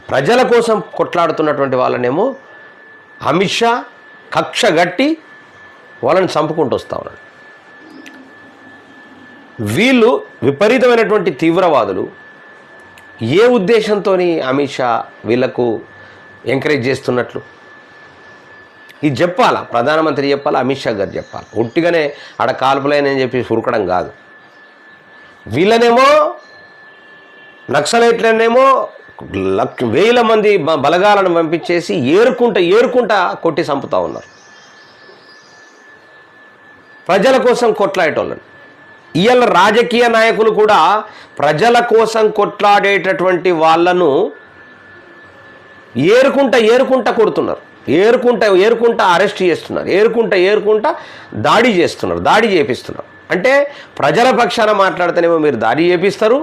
ప్రజల కోసం కొట్లాడుతున్నటువంటి వాళ్ళనేమో అమిత్ షా కక్ష గట్టి వాళ్ళని చంపుకుంటూ వస్తూ ఉన్నాడు. వీళ్ళు విపరీతమైనటువంటి తీవ్రవాదులు. ఏ ఉద్దేశంతో అమిత్ షా వీళ్ళకు ఎంకరేజ్ చేస్తున్నట్లు ఇది చెప్పాలా, ప్రధానమంత్రి చెప్పాలా, అమిత్ షా గారు చెప్పాలి. ఒట్టిగానే ఆడ కాల్పులైనని చెప్పి ఉరకడం కాదు. వీళ్ళనేమో నక్సలైట్లనేమో వేల మంది బలగాలను పంపించేసి ఏరుకుంటా కొట్టి చంపుతూ ఉన్నారు ప్రజల కోసం కొట్లాడేటోళ్ళని. ఇవాళ రాజకీయ నాయకులు కూడా ప్రజల కోసం కొట్లాడేటటువంటి వాళ్ళను ఏరుకుంటా కొడుతున్నారు, ఏరుకుంటా అరెస్ట్ చేస్తున్నారు, ఏరుకుంటా దాడి చేస్తున్నారు, దాడి చేపిస్తున్నారు. అంటే ప్రజల పక్షాన మాట్లాడితేనేమో మీరు దాడి చేపిస్తారు,